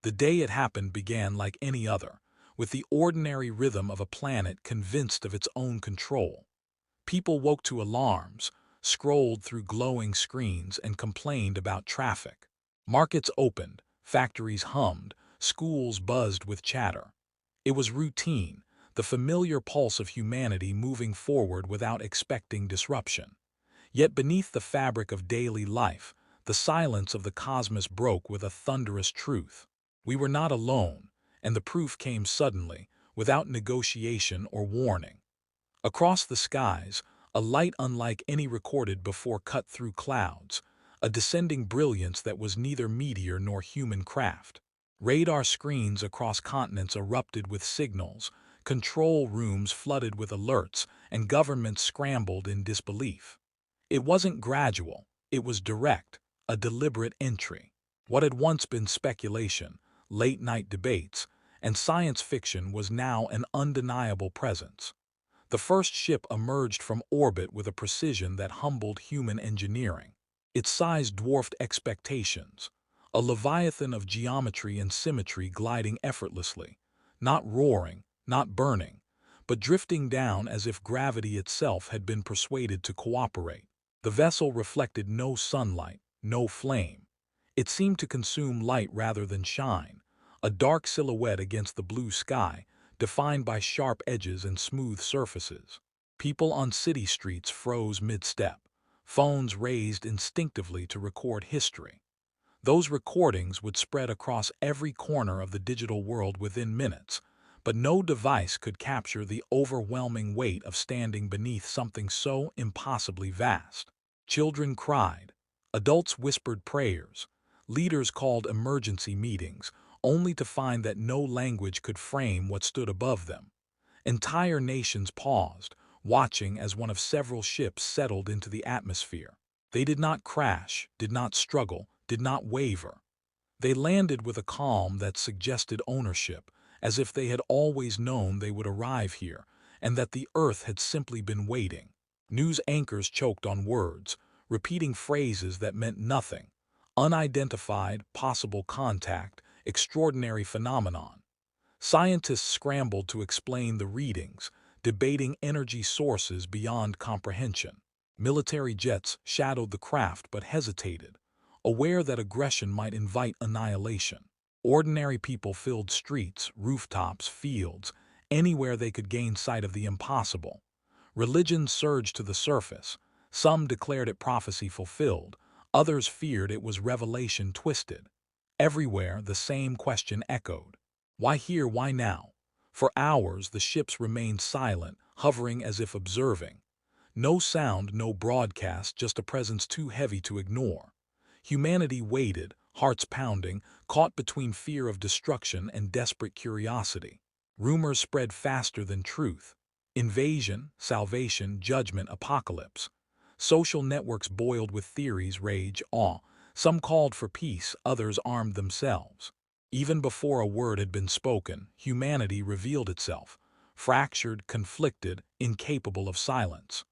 The day it happened began like any other, with the ordinary rhythm of a planet convinced of its own control. People woke to alarms, scrolled through glowing screens, and complained about traffic. Markets opened, factories hummed, schools buzzed with chatter. It was routine, the familiar pulse of humanity moving forward without expecting disruption. Yet beneath the fabric of daily life, the silence of the cosmos broke with a thunderous truth. We were not alone, and the proof came suddenly, without negotiation or warning. Across the skies, a light unlike any recorded before cut through clouds, a descending brilliance that was neither meteor nor human craft. Radar screens across continents erupted with signals, control rooms flooded with alerts, and governments scrambled in disbelief. It wasn't gradual, it was direct, a deliberate entry. What had once been speculation, late-night debates, and science fiction was now an undeniable presence. The first ship emerged from orbit with a precision that humbled human engineering. Its size dwarfed expectations, a leviathan of geometry and symmetry gliding effortlessly, not roaring, not burning, but drifting down as if gravity itself had been persuaded to cooperate. The vessel reflected no sunlight, no flame. It seemed to consume light rather than shine, a dark silhouette against the blue sky, defined by sharp edges and smooth surfaces. People on city streets froze mid-step, phones raised instinctively to record history. Those recordings would spread across every corner of the digital world within minutes, but no device could capture the overwhelming weight of standing beneath something so impossibly vast. Children cried, adults whispered prayers, leaders called emergency meetings, only to find that no language could frame what stood above them. Entire nations paused, watching as one of several ships settled into the atmosphere. They did not crash, did not struggle, did not waver. They landed with a calm that suggested ownership, as if they had always known they would arrive here, and that the Earth had simply been waiting. News anchors choked on words, repeating phrases that meant nothing. Unidentified, possible contact, extraordinary phenomenon. Scientists scrambled to explain the readings, debating energy sources beyond comprehension. Military jets shadowed the craft but hesitated, aware that aggression might invite annihilation. Ordinary people filled streets, rooftops, fields, anywhere they could gain sight of the impossible. Religions surged to the surface. Some declared it prophecy fulfilled, others feared it was revelation twisted. Everywhere the same question echoed. Why here, why now? For hours the ships remained silent, hovering as if observing. No sound, no broadcast, just a presence too heavy to ignore. Humanity waited, hearts pounding, caught between fear of destruction and desperate curiosity. Rumors spread faster than truth. Invasion, salvation, judgment, apocalypse. Social networks boiled with theories, rage, awe. Some called for peace, others armed themselves. Even before a word had been spoken, humanity revealed itself, fractured, conflicted, incapable of silence.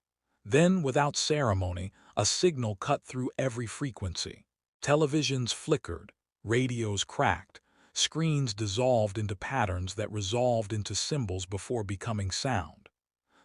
Then, without ceremony, a signal cut through every frequency. Televisions flickered, radios cracked, screens dissolved into patterns that resolved into symbols before becoming sound.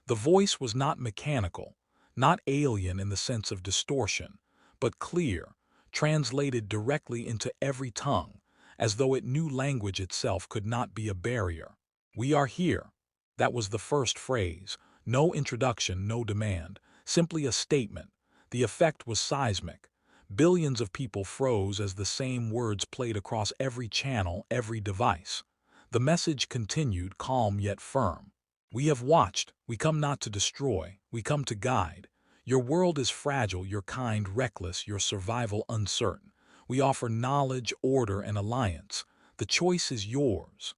The voice was not mechanical, not alien in the sense of distortion, but clear, translated directly into every tongue, as though it knew language itself could not be a barrier. "We are here." That was the first phrase. No introduction, no demand, simply a statement. The effect was seismic. Billions of people froze as the same words played across every channel, every device. The message continued, calm yet firm. "We have watched. We come not to destroy. We come to guide. Your world is fragile, your kind reckless, your survival uncertain. We offer knowledge, order, and alliance. The choice is yours."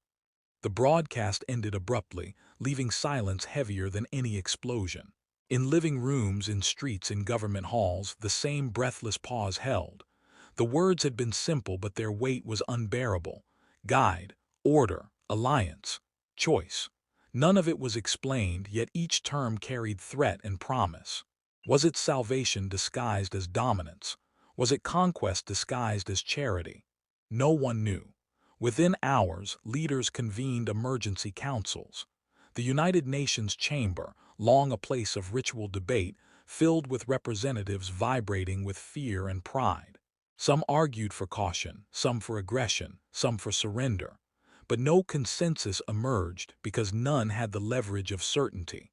The broadcast ended abruptly, leaving silence heavier than any explosion. In living rooms, in streets, in government halls, the same breathless pause held. The words had been simple, but their weight was unbearable. Guide, order, alliance, choice. None of it was explained, yet each term carried threat and promise. Was it salvation disguised as dominance? Was it conquest disguised as charity? No one knew. Within hours, leaders convened emergency councils. The United Nations chamber, long a place of ritual debate, filled with representatives vibrating with fear and pride. Some argued for caution, some for aggression, some for surrender. But no consensus emerged because none had the leverage of certainty.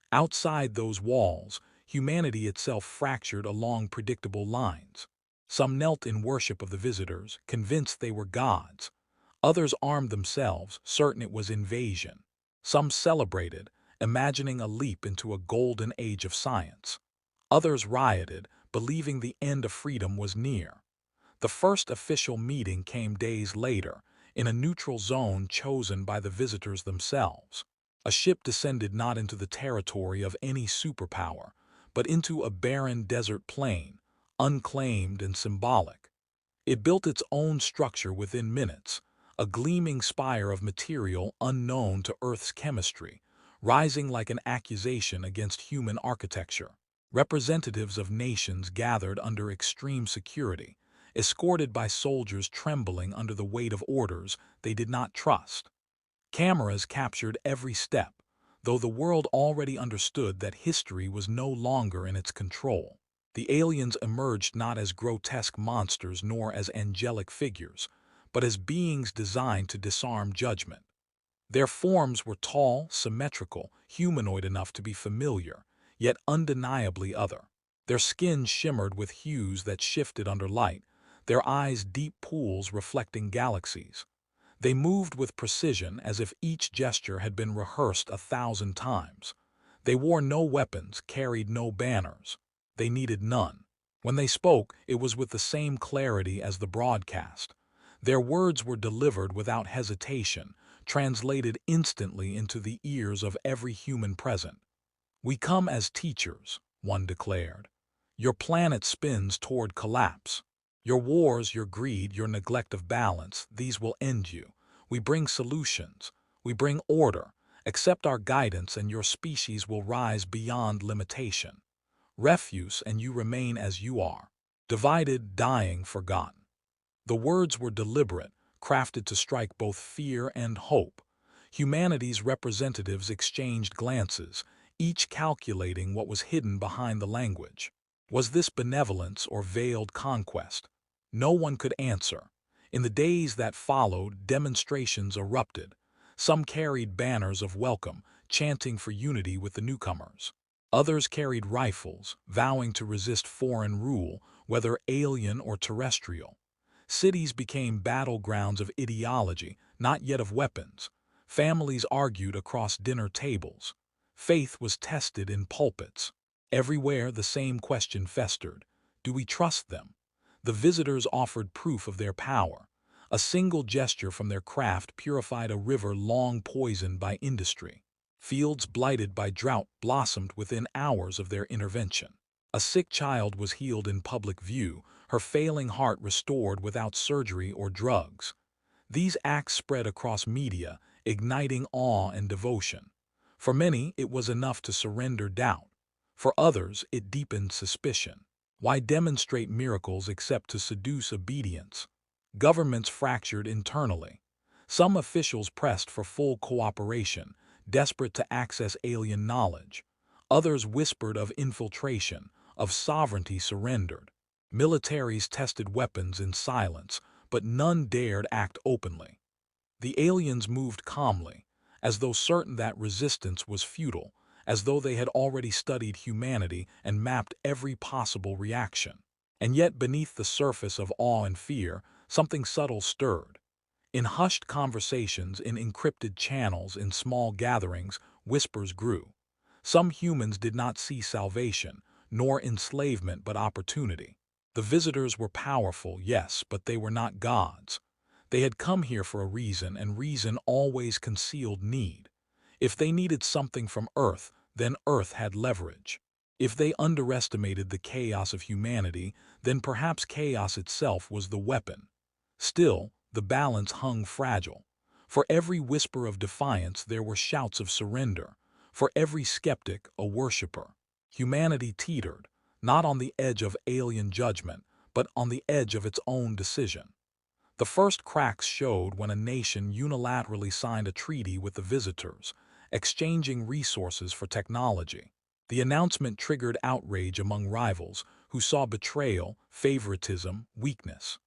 Outside those walls, humanity itself fractured along predictable lines. Some knelt in worship of the visitors, convinced they were gods. Others armed themselves, certain it was invasion. Some celebrated, imagining a leap into a golden age of science. Others rioted, believing the end of freedom was near. The first official meeting came days later, in a neutral zone chosen by the visitors themselves. A ship descended not into the territory of any superpower, but into a barren desert plain, unclaimed and symbolic. It built its own structure within minutes, a gleaming spire of material unknown to Earth's chemistry, rising like an accusation against human architecture. Representatives of nations gathered under extreme security, escorted by soldiers trembling under the weight of orders they did not trust. Cameras captured every step, though the world already understood that history was no longer in its control. The aliens emerged not as grotesque monsters nor as angelic figures, but as beings designed to disarm judgment. Their forms were tall, symmetrical, humanoid enough to be familiar, yet undeniably other. Their skin shimmered with hues that shifted under light, their eyes deep pools reflecting galaxies. They moved with precision as if each gesture had been rehearsed 1,000 times. They wore no weapons, carried no banners. They needed none. When they spoke, it was with the same clarity as the broadcast. Their words were delivered without hesitation, translated instantly into the ears of every human present. "We come as teachers," one declared. "Your planet spins toward collapse. Your wars, your greed, your neglect of balance, these will end you. We bring solutions. We bring order. Accept our guidance and your species will rise beyond limitation. Refuse and you remain as you are. Divided, dying, forgotten." The words were deliberate, crafted to strike both fear and hope. Humanity's representatives exchanged glances, each calculating what was hidden behind the language. Was this benevolence or veiled conquest? No one could answer. In the days that followed, demonstrations erupted. Some carried banners of welcome, chanting for unity with the newcomers. Others carried rifles, vowing to resist foreign rule, whether alien or terrestrial. Cities became battlegrounds of ideology, not yet of weapons. Families argued across dinner tables. Faith was tested in pulpits. Everywhere the same question festered: do we trust them? The visitors offered proof of their power. A single gesture from their craft purified a river long poisoned by industry. Fields blighted by drought blossomed within hours of their intervention. A sick child was healed in public view, her failing heart restored without surgery or drugs. These acts spread across media, igniting awe and devotion. For many, it was enough to surrender doubt. For others, it deepened suspicion. Why demonstrate miracles except to seduce obedience? Governments fractured internally. Some officials pressed for full cooperation, desperate to access alien knowledge. Others whispered of infiltration, of sovereignty surrendered. Militaries tested weapons in silence, but none dared act openly. The aliens moved calmly, as though certain that resistance was futile, as though they had already studied humanity and mapped every possible reaction. And yet beneath the surface of awe and fear, something subtle stirred. In hushed conversations, in encrypted channels, in small gatherings, whispers grew. Some humans did not see salvation, nor enslavement but opportunity. The visitors were powerful, yes, but they were not gods. They had come here for a reason, and reason always concealed need. If they needed something from Earth, then Earth had leverage. If they underestimated the chaos of humanity, then perhaps chaos itself was the weapon. Still, the balance hung fragile. For every whisper of defiance there were shouts of surrender. For every skeptic, a worshipper. Humanity teetered, not on the edge of alien judgment, but on the edge of its own decision. The first cracks showed when a nation unilaterally signed a treaty with the visitors, exchanging resources for technology. The announcement triggered outrage among rivals who saw betrayal, favoritism, weakness.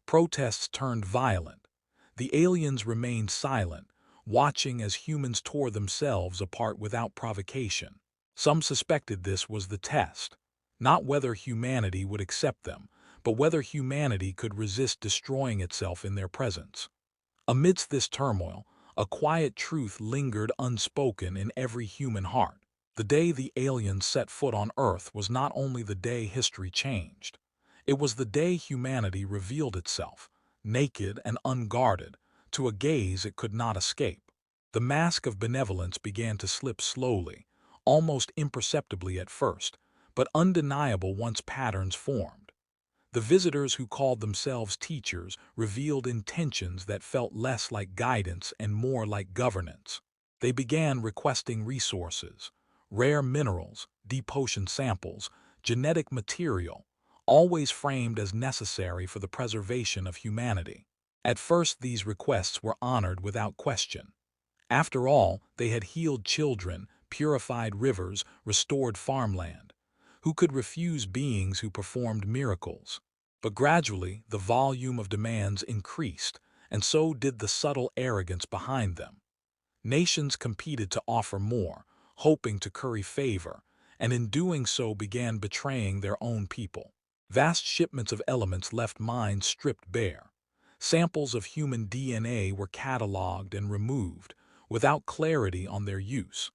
Protests turned violent. The aliens remained silent, watching as humans tore themselves apart without provocation. Some suspected this was the test, not whether humanity would accept them, but whether humanity could resist destroying itself in their presence. Amidst this turmoil, a quiet truth lingered unspoken in every human heart. The day the aliens set foot on Earth was not only the day history changed. It was the day humanity revealed itself, naked and unguarded, to a gaze it could not escape. The mask of benevolence began to slip slowly, almost imperceptibly at first, but undeniable once patterns formed. The visitors who called themselves teachers revealed intentions that felt less like guidance and more like governance. They began requesting resources, rare minerals, deep ocean samples, genetic material, always framed as necessary for the preservation of humanity. At first, these requests were honored without question. After all, they had healed children, purified rivers, restored farmland. Who could refuse beings who performed miracles? But gradually, the volume of demands increased, and so did the subtle arrogance behind them. Nations competed to offer more, hoping to curry favor, and in doing so began betraying their own people. Vast shipments of elements left mines stripped bare. Samples of human DNA were cataloged and removed, without clarity on their use.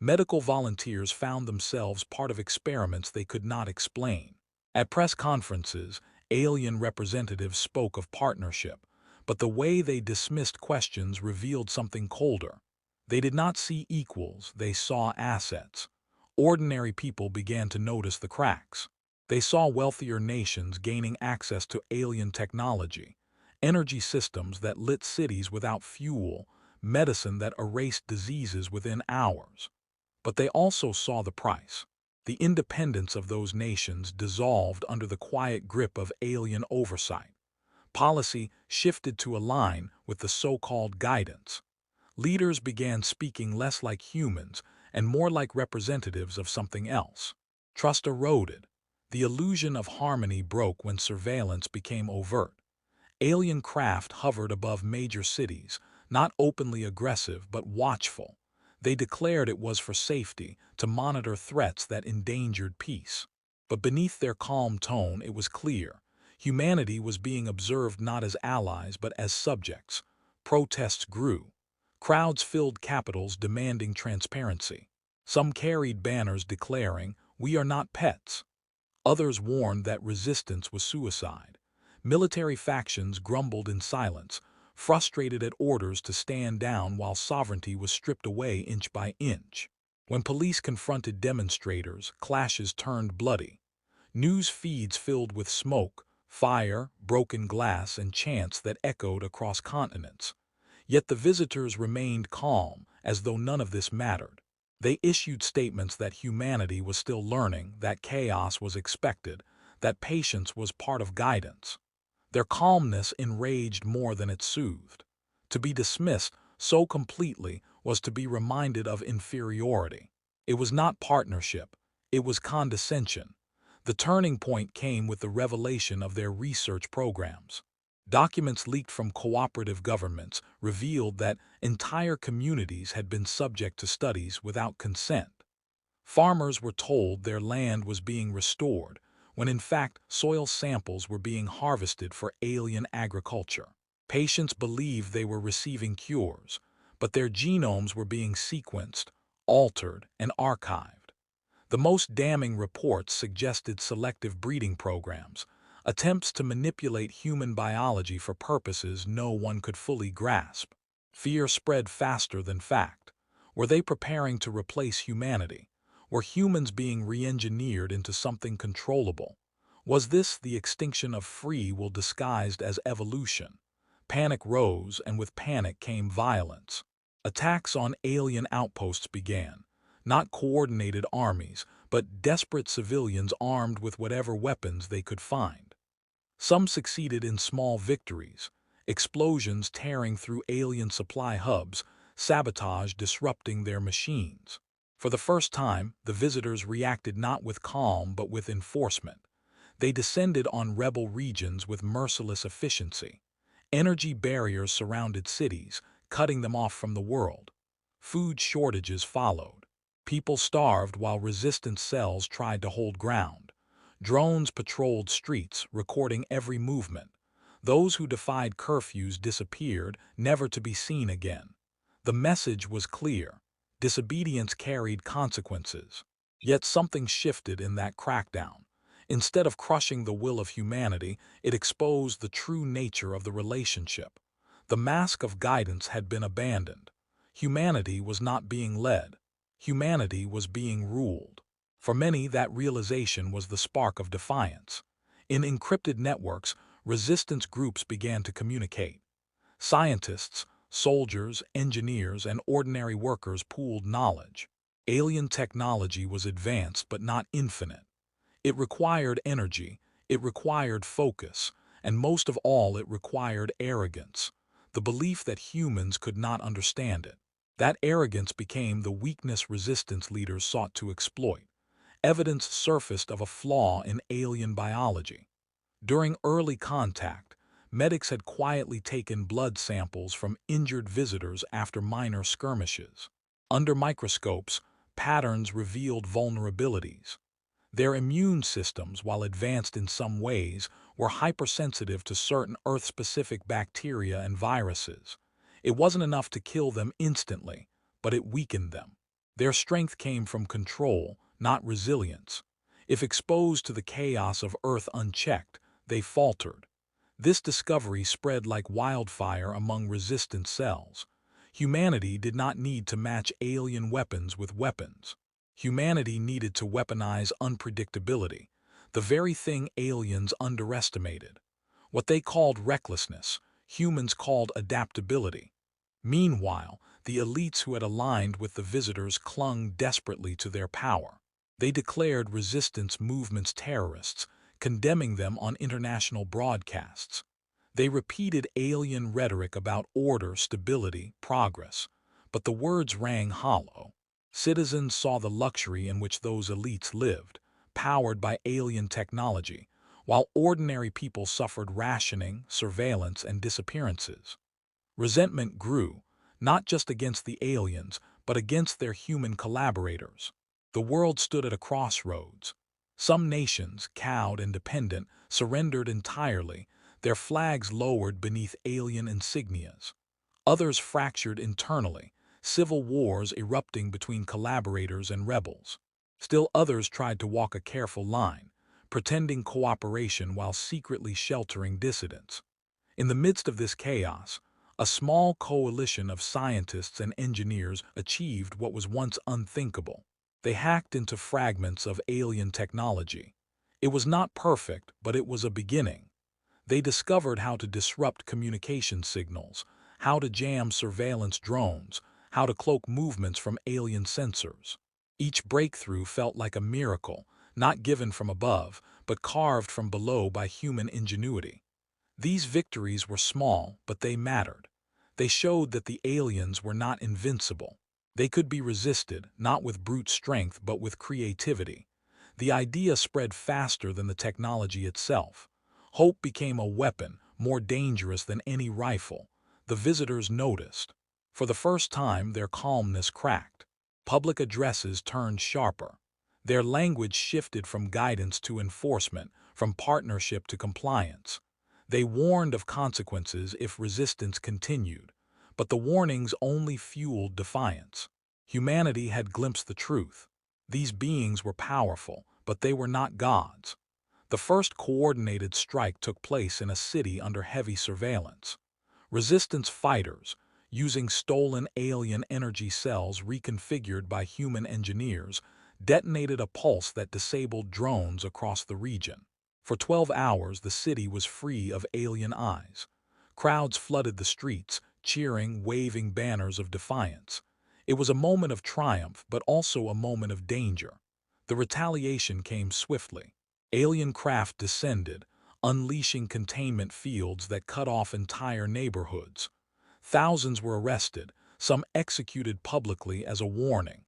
Medical volunteers found themselves part of experiments they could not explain. At press conferences, alien representatives spoke of partnership, but the way they dismissed questions revealed something colder. They did not see equals, they saw assets. Ordinary people began to notice the cracks. They saw wealthier nations gaining access to alien technology, energy systems that lit cities without fuel, medicine that erased diseases within hours. But they also saw the price. The independence of those nations dissolved under the quiet grip of alien oversight. Policy shifted to align with the so-called guidance. Leaders began speaking less like humans and more like representatives of something else. Trust eroded. The illusion of harmony broke when surveillance became overt. Alien craft hovered above major cities, not openly aggressive but watchful. They declared it was for safety, to monitor threats that endangered peace. But beneath their calm tone, it was clear. Humanity was being observed not as allies but as subjects. Protests grew. Crowds filled capitals demanding transparency. Some carried banners declaring, "We are not pets." Others warned that resistance was suicide. Military factions grumbled in silence, frustrated at orders to stand down while sovereignty was stripped away inch by inch. When police confronted demonstrators, clashes turned bloody. News feeds filled with smoke, fire, broken glass, and chants that echoed across continents. Yet the visitors remained calm, as though none of this mattered. They issued statements that humanity was still learning, that chaos was expected, that patience was part of guidance. Their calmness enraged more than it soothed. To be dismissed so completely was to be reminded of inferiority. It was not partnership, it was condescension. The turning point came with the revelation of their research programs. Documents leaked from cooperative governments revealed that entire communities had been subject to studies without consent. Farmers were told their land was being restored, when in fact soil samples were being harvested for alien agriculture. Patients believed they were receiving cures, but their genomes were being sequenced, altered, and archived. The most damning reports suggested selective breeding programs, attempts to manipulate human biology for purposes no one could fully grasp. Fear spread faster than fact. Were they preparing to replace humanity? Were humans being re-engineered into something controllable? Was this the extinction of free will disguised as evolution? Panic rose, and with panic came violence. Attacks on alien outposts began. Not coordinated armies, but desperate civilians armed with whatever weapons they could find. Some succeeded in small victories. explosions tearing through alien supply hubs, sabotage disrupting their machines. For the first time, the visitors reacted not with calm but with enforcement. They descended on rebel regions with merciless efficiency. Energy barriers surrounded cities, cutting them off from the world. Food shortages followed. People starved while resistance cells tried to hold ground. Drones patrolled streets, recording every movement. Those who defied curfews disappeared, never to be seen again. The message was clear. Disobedience carried consequences. Yet something shifted in that crackdown. Instead of crushing the will of humanity, it exposed the true nature of the relationship. The mask of guidance had been abandoned. Humanity was not being led. Humanity was being ruled. For many, that realization was the spark of defiance. In encrypted networks, resistance groups began to communicate. Scientists, soldiers, engineers, and ordinary workers pooled knowledge. Alien technology was advanced but not infinite. It required energy, it required focus, and most of all it required arrogance, the belief that humans could not understand it. That arrogance became the weakness resistance leaders sought to exploit. Evidence surfaced of a flaw in alien biology. During early contact, medics had quietly taken blood samples from injured visitors after minor skirmishes. Under microscopes, patterns revealed vulnerabilities. Their immune systems, while advanced in some ways, were hypersensitive to certain Earth-specific bacteria and viruses. It wasn't enough to kill them instantly, but it weakened them. Their strength came from control, not resilience. If exposed to the chaos of Earth unchecked, they faltered. This discovery spread like wildfire among resistant cells. Humanity did not need to match alien weapons with weapons. Humanity needed to weaponize unpredictability, the very thing aliens underestimated. What they called recklessness, humans called adaptability. Meanwhile, the elites who had aligned with the visitors clung desperately to their power. They declared resistance movements terrorists, condemning them on international broadcasts. They repeated alien rhetoric about order, stability, progress, but the words rang hollow. Citizens saw the luxury in which those elites lived, powered by alien technology, while ordinary people suffered rationing, surveillance, and disappearances. Resentment grew, not just against the aliens, but against their human collaborators. The world stood at a crossroads. Some nations, cowed and dependent, surrendered entirely, their flags lowered beneath alien insignias. Others fractured internally, civil wars erupting between collaborators and rebels. Still others tried to walk a careful line, pretending cooperation while secretly sheltering dissidents. In the midst of this chaos, a small coalition of scientists and engineers achieved what was once unthinkable. They hacked into fragments of alien technology. It was not perfect, but it was a beginning. They discovered how to disrupt communication signals, how to jam surveillance drones, how to cloak movements from alien sensors. Each breakthrough felt like a miracle, not given from above, but carved from below by human ingenuity. These victories were small, but they mattered. They showed that the aliens were not invincible. They could be resisted, not with brute strength, but with creativity. The idea spread faster than the technology itself. Hope became a weapon, more dangerous than any rifle. The visitors noticed. For the first time, their calmness cracked. Public addresses turned sharper. Their language shifted from guidance to enforcement, from partnership to compliance. They warned of consequences if resistance continued, but the warnings only fueled defiance. Humanity had glimpsed the truth. These beings were powerful, but they were not gods. The first coordinated strike took place in a city under heavy surveillance. Resistance fighters, using stolen alien energy cells reconfigured by human engineers, detonated a pulse that disabled drones across the region. For 12 hours, the city was free of alien eyes. Crowds flooded the streets, cheering, waving banners of defiance. It was a moment of triumph, but also a moment of danger. The retaliation came swiftly. Alien craft descended, unleashing containment fields that cut off entire neighborhoods. Thousands were arrested, some executed publicly as a warning.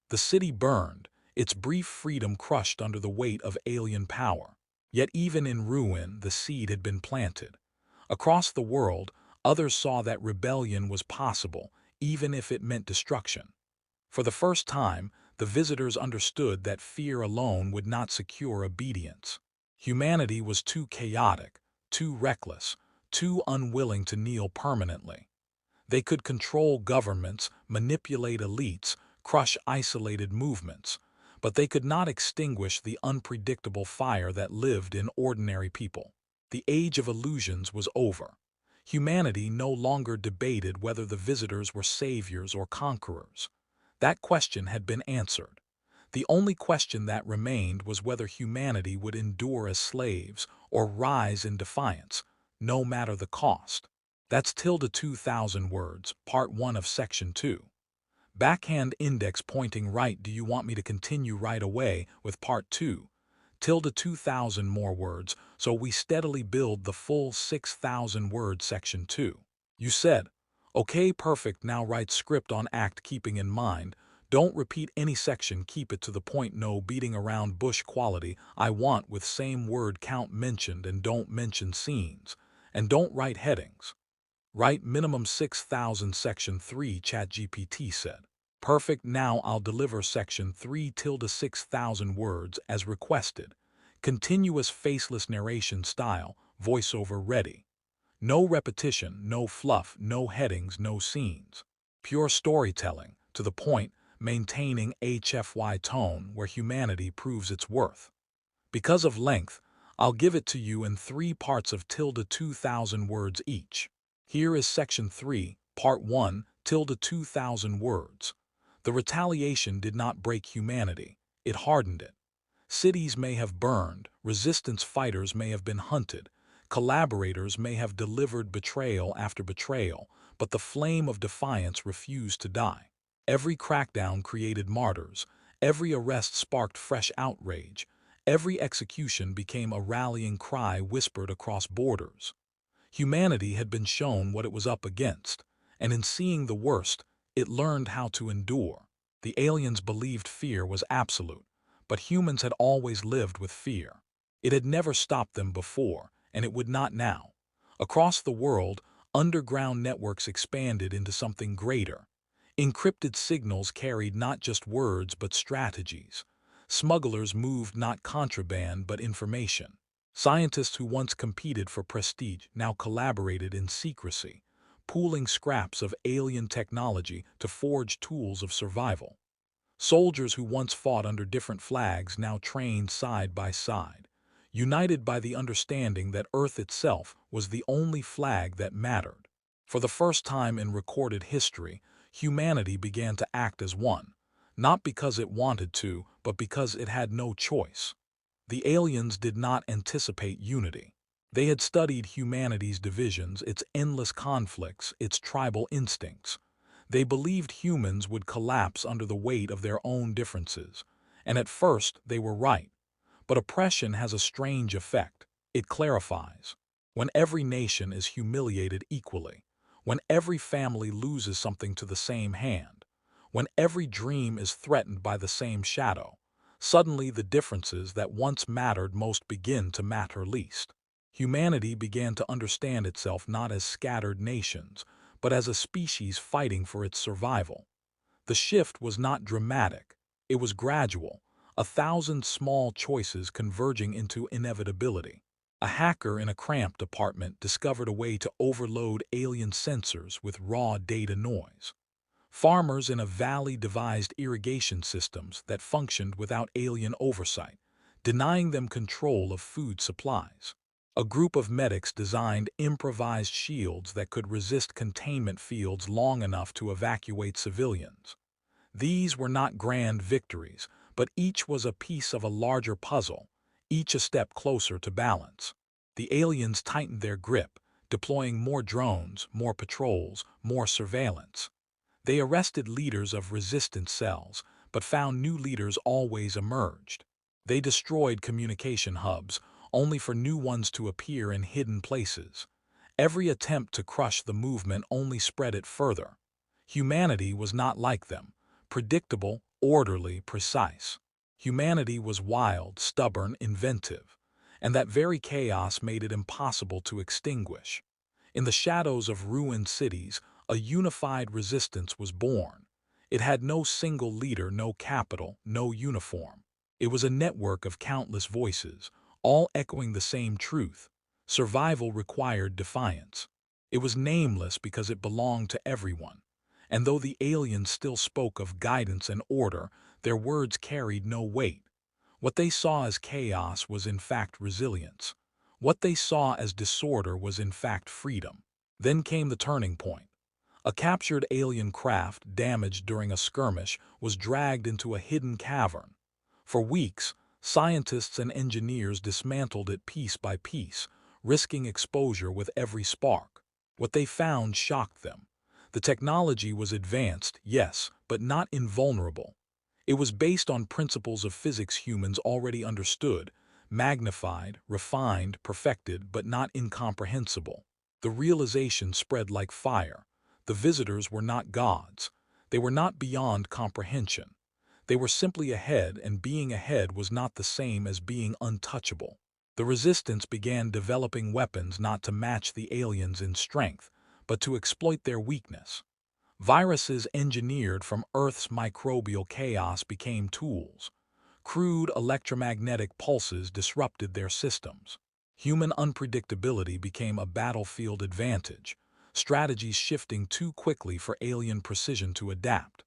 The city burned, its brief freedom crushed under the weight of alien power. Yet even in ruin, the seed had been planted. Across the world, others saw that rebellion was possible, even if it meant destruction. For the first time, the visitors understood that fear alone would not secure obedience. Humanity was too chaotic, too reckless, too unwilling to kneel permanently. They could control governments, manipulate elites, crush isolated movements, but they could not extinguish the unpredictable fire that lived in ordinary people. The age of illusions was over. Humanity no longer debated whether the visitors were saviors or conquerors. That question had been answered. The only question that remained was whether humanity would endure as slaves or rise in defiance, no matter the cost. That's tilde 2,000 words, part 1 of section 2. Backhand index pointing right. Do you want me to continue right away with part 2? Tilde 2,000 more words, so we steadily build the full 6,000 word section 2. You said, okay, perfect, now write script on act keeping in mind. Don't repeat any section, keep it to the point, no beating around bush quality. I want with same word count mentioned and don't mention scenes. And don't write headings. Write minimum 6,000 section 3 ChatGPT said. Perfect, now I'll deliver section 3 tilde 6,000 words as requested. Continuous faceless narration style, voiceover ready. No repetition, no fluff, no headings, no scenes. Pure storytelling, to the point, maintaining HFY tone where humanity proves its worth. Because of length, I'll give it to you in 3 parts of tilde 2,000 words each. Here is section 3, part 1, tilde 2,000 words. The retaliation did not break humanity, it hardened it. Cities may have burned, resistance fighters may have been hunted, collaborators may have delivered betrayal after betrayal, but the flame of defiance refused to die. Every crackdown created martyrs, every arrest sparked fresh outrage, every execution became a rallying cry whispered across borders. Humanity had been shown what it was up against, and in seeing the worst, it learned how to endure. The aliens believed fear was absolute, but humans had always lived with fear. It had never stopped them before, and it would not now. Across the world, underground networks expanded into something greater. Encrypted signals carried not just words but strategies. Smugglers moved not contraband but information. Scientists who once competed for prestige now collaborated in secrecy, pooling scraps of alien technology to forge tools of survival. Soldiers who once fought under different flags now trained side by side, united by the understanding that Earth itself was the only flag that mattered. For the first time in recorded history, humanity began to act as one, not because it wanted to, but because it had no choice. The aliens did not anticipate unity. They had studied humanity's divisions, its endless conflicts, its tribal instincts. They believed humans would collapse under the weight of their own differences, and at first they were right. But oppression has a strange effect. It clarifies. When every nation is humiliated equally, when every family loses something to the same hand, when every dream is threatened by the same shadow, suddenly the differences that once mattered most begin to matter least. Humanity began to understand itself not as scattered nations, but as a species fighting for its survival. The shift was not dramatic, it was gradual, 1,000 small choices converging into inevitability. A hacker in a cramped apartment discovered a way to overload alien sensors with raw data noise. Farmers in a valley devised irrigation systems that functioned without alien oversight, denying them control of food supplies. A group of medics designed improvised shields that could resist containment fields long enough to evacuate civilians. These were not grand victories, but each was a piece of a larger puzzle, each a step closer to balance. The aliens tightened their grip, deploying more drones, more patrols, more surveillance. They arrested leaders of resistance cells, but found new leaders always emerged. They destroyed communication hubs, only for new ones to appear in hidden places. Every attempt to crush the movement only spread it further. Humanity was not like them, predictable, orderly, precise. Humanity was wild, stubborn, inventive, and that very chaos made it impossible to extinguish. In the shadows of ruined cities, a unified resistance was born. It had no single leader, no capital, no uniform. It was a network of countless voices, all echoing the same truth. Survival required defiance. It was nameless because it belonged to everyone. And though the aliens still spoke of guidance and order, their words carried no weight. What they saw as chaos was in fact resilience. What they saw as disorder was in fact freedom. Then came the turning point. A captured alien craft, damaged during a skirmish, was dragged into a hidden cavern. For weeks, scientists and engineers dismantled it piece by piece, risking exposure with every spark. What they found shocked them. The technology was advanced, yes, but not invulnerable. It was based on principles of physics humans already understood, magnified, refined, perfected, but not incomprehensible. The realization spread like fire. The visitors were not gods. They were not beyond comprehension. They were simply ahead, and being ahead was not the same as being untouchable. The resistance began developing weapons not to match the aliens in strength, but to exploit their weakness. Viruses engineered from Earth's microbial chaos became tools. Crude electromagnetic pulses disrupted their systems. Human unpredictability became a battlefield advantage, strategies shifting too quickly for alien precision to adapt.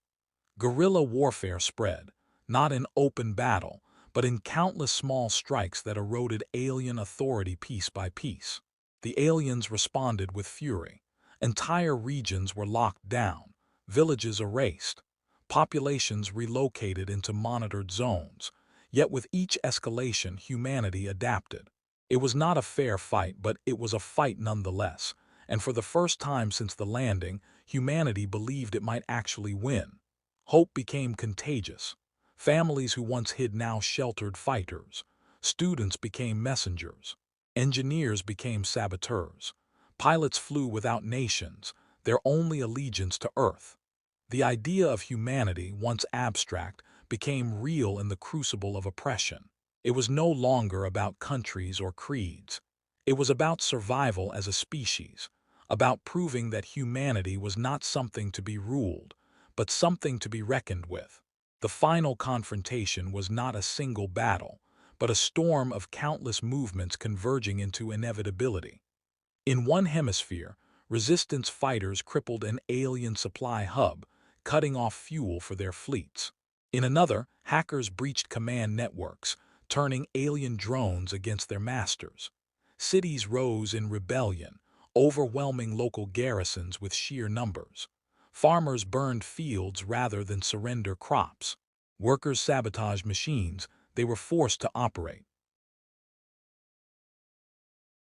Guerrilla warfare spread, not in open battle, but in countless small strikes that eroded alien authority piece by piece. The aliens responded with fury. Entire regions were locked down, villages erased, populations relocated into monitored zones. Yet with each escalation, humanity adapted. It was not a fair fight, but it was a fight nonetheless, and for the first time since the landing, humanity believed it might actually win. Hope became contagious. Families who once hid now sheltered fighters. Students became messengers. Engineers became saboteurs. Pilots flew without nations, their only allegiance to Earth. The idea of humanity, once abstract, became real in the crucible of oppression. It was no longer about countries or creeds. It was about survival as a species, about proving that humanity was not something to be ruled, but something to be reckoned with. The final confrontation was not a single battle, but a storm of countless movements converging into inevitability. In one hemisphere, resistance fighters crippled an alien supply hub, cutting off fuel for their fleets. In another, hackers breached command networks, turning alien drones against their masters. Cities rose in rebellion, overwhelming local garrisons with sheer numbers. Farmers burned fields rather than surrender crops. Workers sabotaged machines they were forced to operate.